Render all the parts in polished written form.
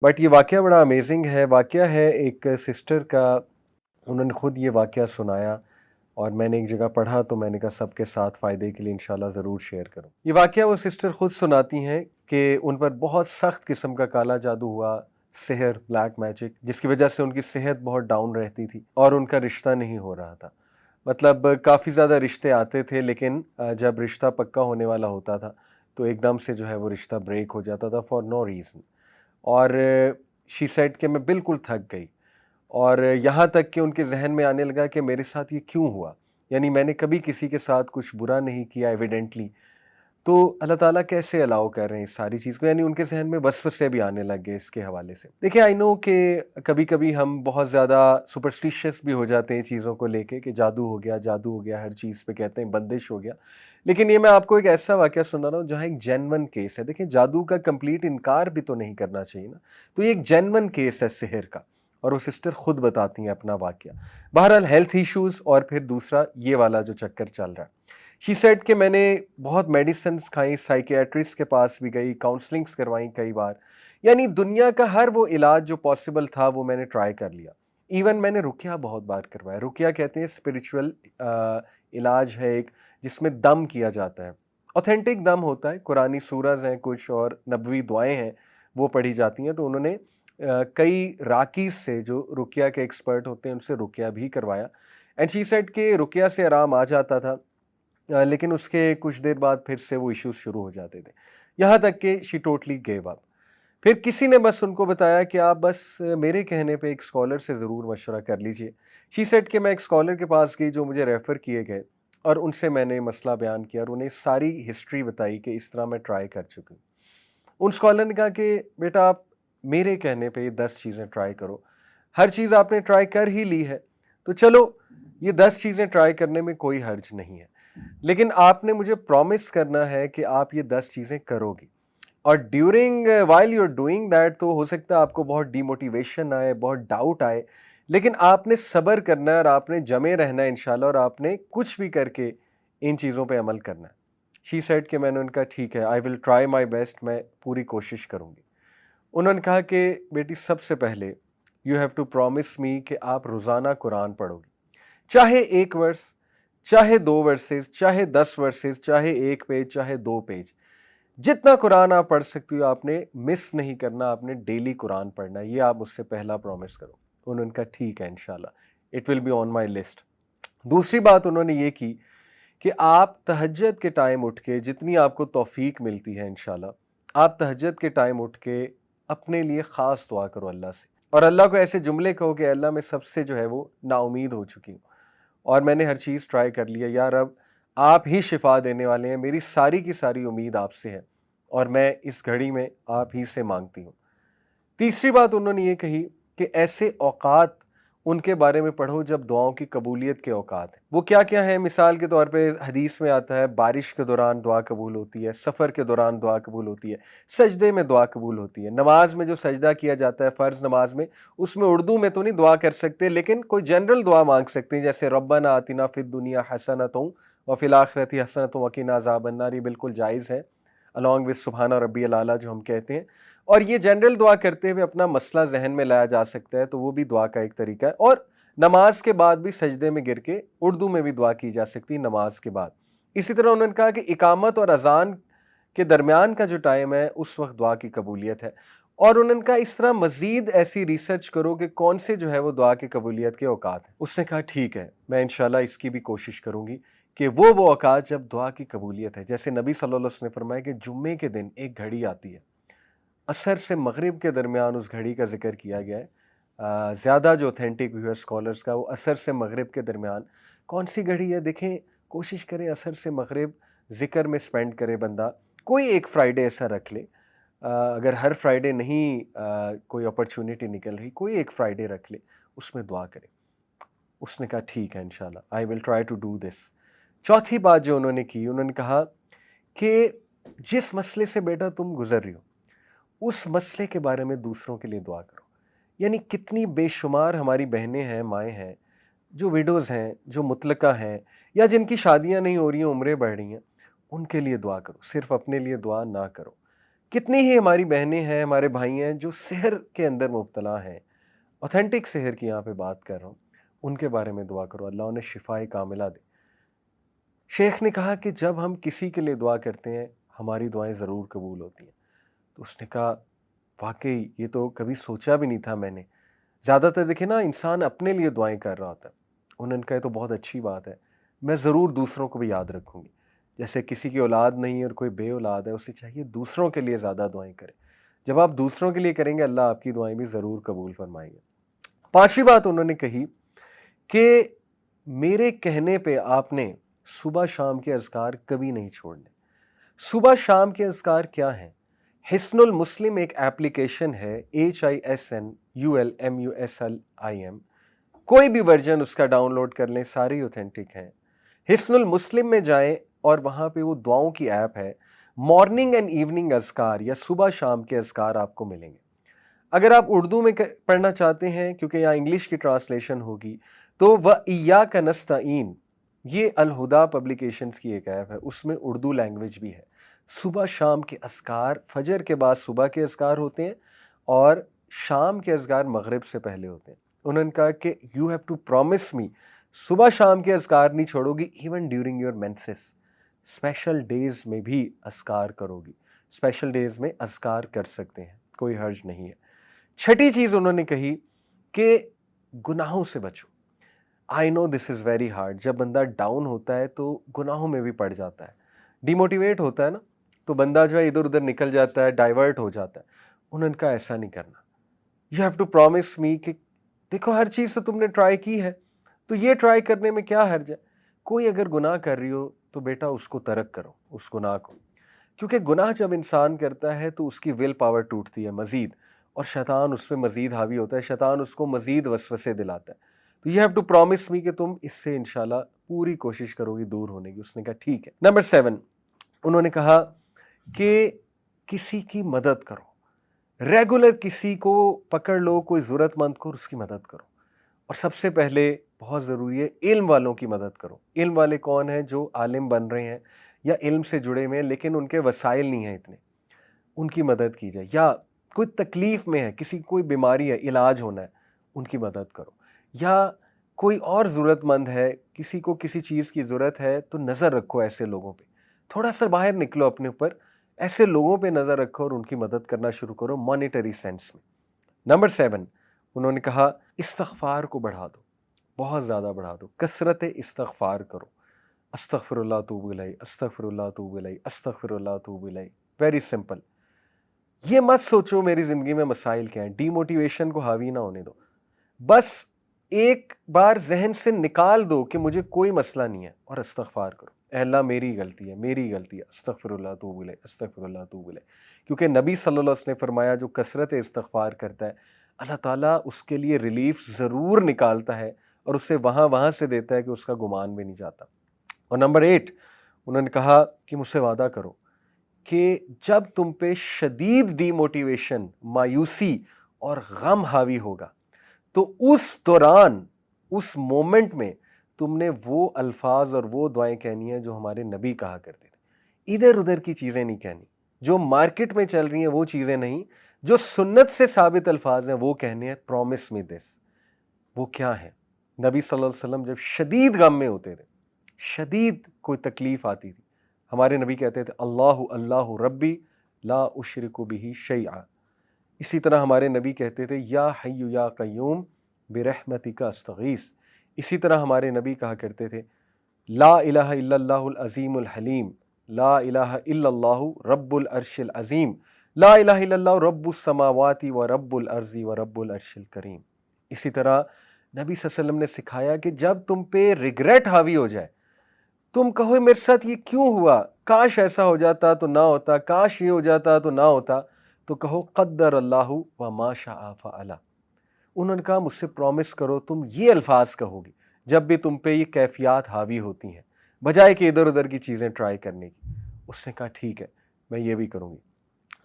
But ये वाक़या बड़ा अमेज़िंग है, वाक़या है एक सिस्टर का। उन्होंने खुद ये वाक़या सुनाया और मैंने एक जगह पढ़ा तो मैंने कहा सबके साथ फ़ायदे के लिए इंशाल्लाह ज़रूर शेयर करूँ। ये वाक़या वो सिस्टर खुद सुनाती हैं कि उन पर बहुत सख्त किस्म का काला जादू हुआ, सिहर, ब्लैक मैजिक, जिसकी वजह से उनकी सेहत बहुत डाउन रहती थी और उनका रिश्ता नहीं हो रहा था। मतलब काफ़ी ज़्यादा रिश्ते आते थे, लेकिन जब रिश्ता पक्का होने वाला होता था, तो एकदम से जो है वो रिश्ता ब्रेक हो जाता था फॉर नो रीज़न। और शी सेड कि मैं बिल्कुल थक गई और यहाँ तक कि उनके ज़हन में आने लगा कि मेरे साथ ये क्यों हुआ? यानी मैंने कभी किसी के साथ कुछ बुरा नहीं किया एविडेंटली, तो अल्लाह ताला कैसे अलाउ कर रहे हैं इस सारी चीज़ को? यानी उनके ज़हन में वसवसे भी आने लग गए इसके हवाले से। देखिए, आई नो कि कभी-कभी हम बहुत ज़्यादा सुपरस्टिशियस भी हो जाते हैं चीज़ों को लेके कि जादू हो गया, हर चीज़ पे कहते हैं बंदिश हो गया। लेकिन ये मैं आपको एक ऐसा वाक़या सुना रहा हूँ जहाँ एक जेन्युइन केस है। देखिए, जादू का कंप्लीट इनकार भी तो नहीं करना चाहिए ना। तो ये एक जेन्युइन केस है सिहर का और वो सिस्टर खुद बताती हैं अपना वाक़या। बहरहाल हेल्थ इश्यूज़ और फिर दूसरा ये वाला जो चक्कर चल रहा है। शी सेड कि मैंने बहुत मेडिसिन्स खाई, साइकियाट्रिस्ट के पास भी गई, काउंसलिंग्स करवाई कई बार। यानी दुनिया का हर वो इलाज जो पॉसिबल था वो मैंने ट्राई कर लिया। इवन मैंने रुक़या बहुत बार करवाया। रुक़या कहते हैं स्पिरिचुअल इलाज है एक, जिसमें दम किया जाता है। ऑथेंटिक दम होता है, कुरानी सूरज़ हैं कुछ और नबवी दुआएँ हैं, वो पढ़ी जाती हैं। तो उन्होंने कई राकीज़ से जो रुक़या के एक्सपर्ट होते हैं उनसे रुक़या भी करवाया एंड शी सेड कि रुक़या से आराम आ जाता था। लेकिन उसके कुछ देर बाद फिर से वो इश्यूज़ शुरू हो जाते थे। यहाँ तक कि शी टोटली गिव अप। फिर किसी ने बस उनको बताया कि आप बस मेरे कहने पे एक स्कॉलर से ज़रूर मशवरा कर लीजिए। शी सेड कि मैं एक स्कॉलर के पास गई जो मुझे रेफ़र किए गए और उनसे मैंने मसला बयान किया और उन्हें सारी हिस्ट्री बताई कि इस तरह मैं ट्राई कर चुकी हूँ। उन स्कॉलर ने कहा कि बेटा आप मेरे कहने पे ये 10 चीज़ें ट्राई करो। हर चीज़ आपने ट्राई कर ही ली है, तो चलो ये 10 चीज़ें ट्राई करने में कोई हर्ज नहीं है। लेकिन आपने मुझे प्रॉमिस करना है कि आप ये 10 चीज़ें करोगी और during while you are doing that तो हो सकता है आपको बहुत डिमोटिवेशन आए, बहुत डाउट आए, लेकिन आपने सब्र करना है और आपने जमे रहना है इंशाल्लाह और आपने कुछ भी करके इन चीज़ों पे अमल करना है। शी सेड कि मैंने उनका ठीक है, आई विल ट्राई माय बेस्ट, मैं पूरी कोशिश करूँगी। उन्होंने कहा कि बेटी सबसे पहले you have to promise me कि आप रोज़ाना कुरान पढ़ोगी। चाहे 1 वर्स, चाहे 2 वर्सेस, चाहे 10 वर्सेस, चाहे 1 पेज, चाहे 2 पेज। जितना कुरान आप पढ़ सकती हो आपने मिस नहीं करना, आपने डेली कुरान पढ़ना है। ये आप मुझसे पहला प्रॉमिस करो। उन्होंने कहा ठीक है इंशाल्लाह, it will be on my list. दूसरी बात उन्होंने ये की कि आप तहज्जुद के टाइम उठ के जितनी आपको तौफीक मिलती है इंशाल्लाह, आप तहज्जुद के टाइम उठ के अपने लिए ख़ास दुआ करो अल्लाह से और अल्लाह को ऐसे जुमले कहो कि अल्लाह मैं सबसे जो है वो नाउमीद हो चुकी हूँ और मैंने हर चीज़ ट्राई कर लिया, या रब आप ही शिफा देने वाले हैं, मेरी सारी की सारी उम्मीद आपसे है और मैं इस घड़ी में आप ही से मांगती हूँ। तीसरी बात उन्होंने ये कही कि ऐसे औकात उनके बारे में पढ़ो जब दुआओं की कबूलियत के औकात हैं। वो क्या-क्या हैं? मिसाल के तौर पे हदीस में आता है बारिश के दौरान दुआ कबूल होती है, सफ़र के दौरान दुआ कबूल होती है, सजदे में दुआ कबूल होती है, नमाज में जो सजदा किया जाता है फ़र्ज़ नमाज में, उसमें उर्दू में तो नहीं दुआ कर सकते, लेकिन कोई जनरल दुआ माँग सकते हैं जैसे रब्बना आतिना फ़िद दुनिया हसनतुन व फ़िल आखिरति हसनतुन व क़िना अज़ाबन्नार, ये बिल्कुल जायज़ है, अलॉन्ग विद सुब्हाना रब्बियल आला जो हम कहते हैं। और ये जनरल दुआ करते हुए अपना मसला ज़हन में लाया जा सकता है, तो वो भी दुआ का एक तरीका है और नमाज के बाद भी सजदे में गिर के उर्दू में भी दुआ की जा सकती है नमाज के बाद। इसी तरह उन्होंने कहा कि इकामत और अज़ान के दरमियान का जो टाइम है उस वक़्त दुआ की कबूलियत है और उन्होंने कहा इस तरह मज़ीद ऐसी रिसर्च करो कि कौन से जो है वो दुआ की कबूलियत के औकात हैं। उसने कहा ठीक है, मैं इंशाल्लाह इसकी भी कोशिश करूँगी कि वो औकात जब दुआ की कबूलियत है, जैसे नबी सल्लल्लाहु अलैहि वसल्लम ने फरमाया कि जुम्मे के दिन एक घड़ी आती है, असर से मगरिब के दरमियान उस घड़ी का ज़िक्र किया गया है। ज़्यादा जो ऑथेंटिक व्यू है स्कॉलर्स का वो असर से मगरिब के दरमियान कौन-सी घड़ी है? देखें, कोशिश करें असर से मगरिब ज़िक्र में स्पेंड करे बंदा। कोई एक फ्राइडे ऐसा रख ले, अगर हर फ्राइडे नहीं कोई अपॉर्च्युनिटी निकल रही, कोई एक फ्राइडे रख ले, उसमें दुआ करे। उसने कहा ठीक है इंशाल्लाह, I will try to do this. चौथी बात जो उन्होंने की, उन्होंने कहा कि जिस मसले से बेटा तुम गुज़र रही हो, उस मसले के बारे में दूसरों के लिए दुआ करो। यानी कितनी बेशुमार हमारी बहनें हैं, माएँ हैं, जो विडोज़ हैं, जो मुतलका हैं या जिनकी शादियाँ नहीं हो रही हैं, उम्रें बढ़ रही हैं, उनके लिए दुआ करो, सिर्फ़ अपने लिए दुआ ना करो। کتنی ہی ہماری بہنیں ہیں، ہمارے بھائی ہیں جو سحر کے اندر مبتلا ہیں، اوتھینٹک سحر کی یہاں پہ بات کر رہا ہوں، ان کے بارے میں دعا کرو، اللہ انہیں شفائے کاملہ دے۔ شیخ نے کہا کہ جب ہم کسی کے لیے دعا کرتے ہیں ہماری دعائیں ضرور قبول ہوتی ہیں۔ تو اس نے کہا واقعی یہ تو کبھی سوچا بھی نہیں تھا میں نے۔ زیادہ تر دیکھیں نا انسان اپنے لیے دعائیں کر رہا ہوتا ہے، انہوں نے کہا یہ تو بہت اچھی بات ہے، میں ضرور دوسروں کو بھی یاد رکھوں گی۔ جیسے کسی کی اولاد نہیں اور کوئی بے اولاد ہے، اسے چاہیے دوسروں کے لیے زیادہ دعائیں کرے۔ جب آپ دوسروں کے لیے کریں گے اللہ آپ کی دعائیں بھی ضرور قبول فرمائیں گے۔ پانچویں بات انہوں نے کہی کہ میرے کہنے پہ آپ نے صبح شام کے اذکار کبھی نہیں چھوڑنے۔ صبح شام کے اذکار کیا ہیں؟ حصن المسلم ایک ایپلیکیشن ہے، HISNULMUSLIM، کوئی بھی ورژن اس کا ڈاؤن لوڈ کر لیں، سارے اوتھینٹک ہیں۔ حصن المسلم میں جائیں اور وہاں پہ وہ دعاؤں کی ایپ ہے، مارننگ اینڈ ایوننگ اذکار یا صبح شام کے اذکار آپ کو ملیں گے۔ اگر آپ اردو میں پڑھنا چاہتے ہیں کیونکہ یہاں انگلش کی ٹرانسلیشن ہوگی تو وَإِيَّاكَ نَسْتَعِينُ، یہ الہدا پبلیکیشنز کی ایک ایپ ہے، اس میں اردو لینگویج بھی ہے۔ صبح شام کے اذکار، فجر کے بعد صبح کے اذکار ہوتے ہیں اور شام کے اذکار مغرب سے پہلے ہوتے ہیں۔ انہوں نے کہا کہ you have to promise me, صبح شام کے اذکار نہیں چھوڑو گی، even during your menses, special days میں بھی اذکار کرو گی۔ اسپیشل ڈیز میں اذکار کر سکتے ہیں، کوئی حرج نہیں ہے۔ چھٹی چیز انہوں نے کہی کہ گناہوں سے بچو۔ آئی نو دس از ویری ہارڈ، جب بندہ ڈاؤن ہوتا ہے تو گناہوں میں بھی پڑ جاتا ہے، ڈی موٹیویٹ ہوتا ہے نا، تو بندہ جو ہے ادھر ادھر نکل جاتا ہے، ڈائیورٹ ہو جاتا ہے۔ انہوں نے کہا ایسا نہیں کرنا، یو ہیو ٹو پرومس می کہ دیکھو ہر چیز تو تم نے ٹرائی کی ہے تو یہ ٹرائی کرنے میں کیا حرج ہے۔ کوئی اگر گناہ کر رہی ہو تو بیٹا اس کو ترک کرو، اس گناہ کو، کیونکہ گناہ جب انسان کرتا ہے تو اس کی ول پاور ٹوٹتی ہے مزید، اور شیطان اس پہ مزید حاوی ہوتا ہے، شیطان اس کو مزید وسوسے دلاتا ہے۔ تو یو ہیو ٹو پرومس می کہ تم اس سے انشاءاللہ پوری کوشش کرو گی دور ہونے کی۔ اس نے کہا ٹھیک ہے۔ نمبر 7، انہوں نے کہا کہ کسی کی مدد کرو، ریگولر کسی کو پکڑ لو، کوئی ضرورت مند کو اس کی مدد کرو، اور سب سے پہلے بہت ضروری ہے علم والوں کی مدد کرو۔ علم والے کون ہیں؟ جو عالم بن رہے ہیں یا علم سے جڑے ہوئے ہیں لیکن ان کے وسائل نہیں ہیں اتنے، ان کی مدد کی جائے۔ یا کوئی تکلیف میں ہے، کسی کوئی بیماری ہے، علاج ہونا ہے، ان کی مدد کرو۔ یا کوئی اور ضرورت مند ہے، کسی کو کسی چیز کی ضرورت ہے تو نظر رکھو ایسے لوگوں پہ، تھوڑا سا باہر نکلو اپنے اوپر، ایسے لوگوں پہ نظر رکھو اور ان کی مدد کرنا شروع کرو مانیٹری سینس میں۔ نمبر 7، انہوں نے کہا استغفار کو بڑھا دو، بہت زیادہ بڑھا دو، کثرت استغفار کرو۔ استغفر اللہ توب الیہ، استغفر اللہ توب الیہ، استغفر اللہ توب الیہ۔ Very simple. یہ مت سوچو میری زندگی میں مسائل کیا ہیں، ڈی موٹیویشن کو حاوی نہ ہونے دو، بس ایک بار ذہن سے نکال دو کہ مجھے کوئی مسئلہ نہیں ہے اور استغفار کرو، اے اللہ میری غلطی ہے، میری غلطی ہے، استغفر اللہ توب الیہ، استغفر اللہ توب الیہ۔ کیونکہ نبی صلی اللہ علیہ وسلم نے فرمایا جو کثرت استغفار کرتا ہے اللہ تعالیٰ اس کے لیے ریلیف ضرور نکالتا ہے اور اسے وہاں سے دیتا ہے کہ اس کا گمان بھی نہیں جاتا۔ اور نمبر 8، انہوں نے کہا کہ مجھ سے وعدہ کرو کہ جب تم پہ شدید ڈی موٹیویشن، مایوسی اور غم حاوی ہوگا تو اس دوران، اس مومنٹ میں تم نے وہ الفاظ اور وہ دعائیں کہنی ہیں جو ہمارے نبی کہا کرتے تھے۔ ادھر ادھر کی چیزیں نہیں کہنی، جو مارکیٹ میں چل رہی ہیں وہ چیزیں نہیں، جو سنت سے ثابت الفاظ ہیں وہ کہنے ہیں۔ پرومس می دس۔ وہ کیا ہے؟ نبی صلی اللہ علیہ وسلم جب شدید غم میں ہوتے تھے، شدید کوئی تکلیف آتی تھی، ہمارے نبی کہتے تھے اللہ اللہ ربی لا اشرک بہ شیئا۔ اسی طرح ہمارے نبی کہتے تھے یا حی یا قیوم برحمتک استغیث۔ اسی طرح ہمارے نبی کہا کرتے تھے لا الہ الا اللہ العظیم الحلیم، لا الہ الا اللہ رب العرش العظیم، لا الہ الا اللہ رب السماوات و رب الارض و رب العرش الکریم۔ اسی طرح نبی صلی اللہ علیہ وسلم نے سکھایا کہ جب تم پہ ریگریٹ حاوی ہو جائے، تم کہو میرے ساتھ یہ کیوں ہوا، کاش ایسا ہو جاتا تو نہ ہوتا، کاش یہ ہو جاتا تو نہ ہوتا، تو کہو قدر اللہ و ما شاء فعل۔ انہوں نے کہا مجھ سے پرومس کرو تم یہ الفاظ کہو گی جب بھی تم پہ یہ کیفیات حاوی ہوتی ہیں، بجائے کہ ادھر ادھر کی چیزیں ٹرائی کرنے کی۔ اس نے کہا ٹھیک ہے میں یہ بھی کروں گی۔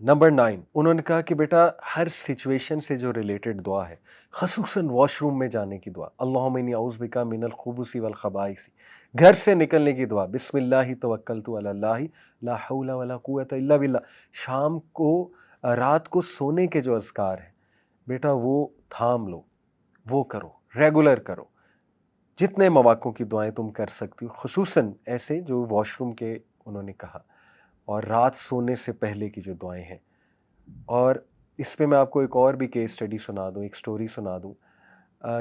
नंबर 9 उन्होंने कहा कि बेटा हर सिचुएशन से जो रिलेटेड दुआ है, ख़ुसूसन वॉशरूम में जाने की दुआ, अल्लाहुम्मा इन्नी औज़ु बिका मिनल खुबुसी वल ख़बाइसी, घर से निकलने की दुआ, बिस्मिल्लाहि तवक्कलतु अलल्लाहि ला हौला वला कुव्वता इल्ला बिल्लाह, शाम को रात को सोने के जो अज़कार हैं, बेटा वो थाम लो, वो करो, रेगुलर करो। जितने मौक़ों की दुआएँ तुम कर सकती हो, ख़ुसूसन ऐसे जो वॉशरूम के उन्होंने कहा, और रात सोने से पहले की जो दुआएँ हैं। और इस पे मैं आपको एक और भी केस स्टडी सुना दूँ, एक स्टोरी सुना दूँ।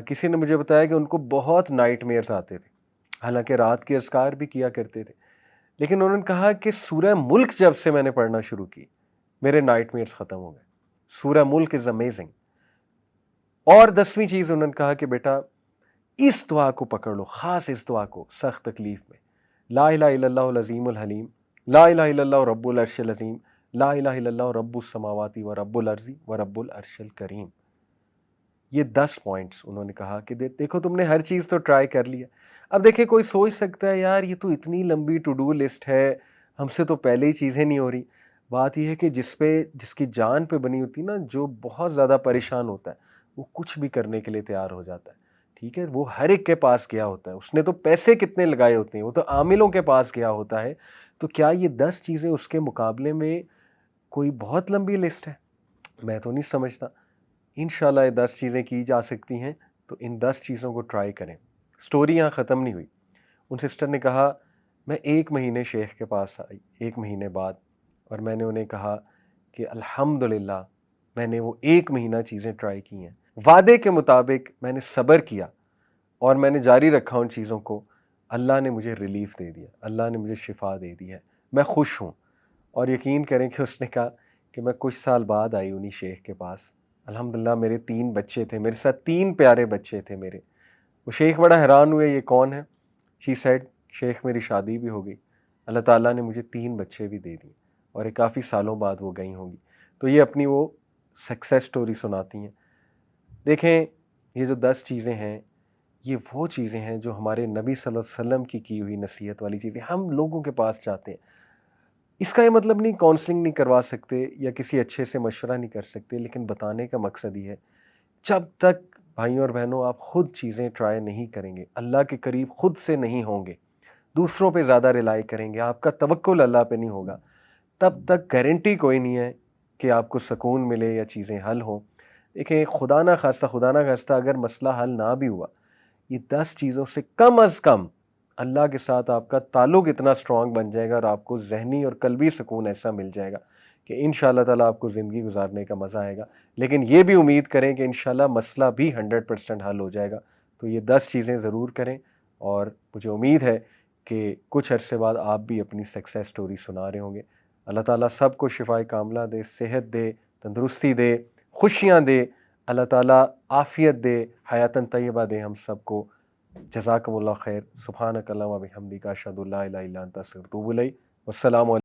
किसी ने मुझे बताया कि उनको बहुत नाइटमेयर्स आते थे, हालाँकि रात के अज़कार भी किया करते थे। लेकिन उन्होंने कहा कि सूरह मुल्क जब से मैंने पढ़ना शुरू की, मेरे नाइटमेयर्स ख़त्म हो गए। सूरह मुल्क इज़ अमेज़िंग। और 10वीं चीज़ उन्होंने कहा कि बेटा इस दुआ को पकड़ लो, ख़ास इस दुआ को सख्त तकलीफ़ में। ला इलाहा इल्लल्लाहुल अज़ीमुल हलीम, ला इलाहा इल्लल्लाहु रब्बुल अर्शिल अज़ीम, ला इलाहा इल्लल्लाहु रब्बुस समावाति व रब्बुल अर्ज़ि व रब्बुल अर्शिल करीम। ये 10 पॉइंट्स उन्होंने कहा कि देखो तुमने हर चीज़ तो ट्राई कर लिया। अब देखिए कोई सोच सकता है यार ये तो इतनी लंबी टू डू लिस्ट है, हमसे तो पहले ही चीज़ें नहीं हो रही। बात ये है कि जिसकी जान पे बनी होती है ना, जो बहुत ज़्यादा परेशान होता है, वो कुछ भी करने के लिए तैयार हो जाता है। ठीक है? वो हर एक के पास गया होता है, उसने तो पैसे कितने लगाए होते हैं, वो तो आमिलों के पास गया होता है। तो क्या ये 10 चीज़ें उसके मुकाबले में कोई बहुत लंबी लिस्ट है? मैं तो नहीं समझता। इंशाल्लाह ये 10 चीज़ें की जा सकती हैं, तो इन 10 चीज़ों को ट्राई करें। स्टोरी यहाँ ख़त्म नहीं हुई। उन सिस्टर ने कहा, मैं 1 महीने शेख के पास आई, 1 महीने बाद, और मैंने उन्हें कहा कि अल्हम्दुलिल्लाह मैंने वो 1 महीना चीज़ें ट्राई की हैं। वादे के मुताबिक मैंने सब्र किया और मैंने जारी रखा उन चीज़ों को। अल्लाह ने मुझे रिलीफ़ दे दिया, अल्लाह ने मुझे शिफ़ा दे दी है। मैं खुश हूँ। और यकीन करें कि उसने कहा कि मैं कुछ साल बाद आई उन्हीं शेख के पास। अल्हम्दुलिल्लाह मेरे 3 बच्चे थे, मेरे साथ 3 प्यारे बच्चे थे मेरे। वो शेख बड़ा हैरान हुए, ये कौन है? शी सेड, शेख मेरी शादी भी हो गई। अल्लाह ताला ने मुझे 3 बच्चे भी दे दिए, और ये काफ़ी सालों बाद वो गई होंगी। तो ये अपनी वो सक्सेस स्टोरी सुनाती हैं। देखें, ये जो 10 चीज़ें हैं, ये वो चीज़ें हैं जो हमारे नबी सल्लल्लाहु अलैहि वसल्लम की हुई नसीहत वाली चीज़ें हम लोगों के पास जाते हैं। इसका ये मतलब नहीं काउंसलिंग नहीं करवा सकते या किसी अच्छे से मशवरा नहीं कर सकते, लेकिन बताने का मकसद ये है, जब तक भाइयों और बहनों आप खुद चीज़ें ट्राई नहीं करेंगे, अल्लाह के करीब खुद से नहीं होंगे, दूसरों पे ज़्यादा रिलाई करेंगे, आपका तवक्कुल अल्लाह पे नहीं होगा, तब तक गारंटी कोई नहीं है कि आपको सुकून मिले या चीज़ें हल हों। देखिए, खुदा ना खास्ता अगर मसला हल ना भी हुआ, ये 10 चीज़ों से कम अज़ कम अल्लाह के साथ आपका ताल्लुक़ इतना स्ट्रॉन्ग बन जाएगा और आपको ज़हनी और क़ल्बी सुकून ऐसा मिल जाएगा कि इंशाअल्लाह ताला आपको ज़िंदगी गुज़ारने का मज़ा आएगा। लेकिन ये भी उम्मीद करें कि इंशाअल्लाह मसला भी 100% हल हो जाएगा। तो ये 10 चीज़ें ज़रूर करें, और मुझे उम्मीद है कि कुछ अरसे बाद आप भी अपनी सक्सेस स्टोरी सुना रहे होंगे। अल्लाह ताला सबको शिफ़ाए कामिला दे, सेहत दे, तंदुरुस्ती दे, खुशियाँ दे, अल्लाह ताला आफ़ियत दे, हयातन तय्यबा दे हम सबको। जज़ाकमुल्लाह खैर। सुब्हानक अल्लाहुम्मा व बिहम्दिका अशहदु अल्ला इलाहा इल्ला अंता अस्तगफिरुका व अतूबु इलैक। वस्सलामु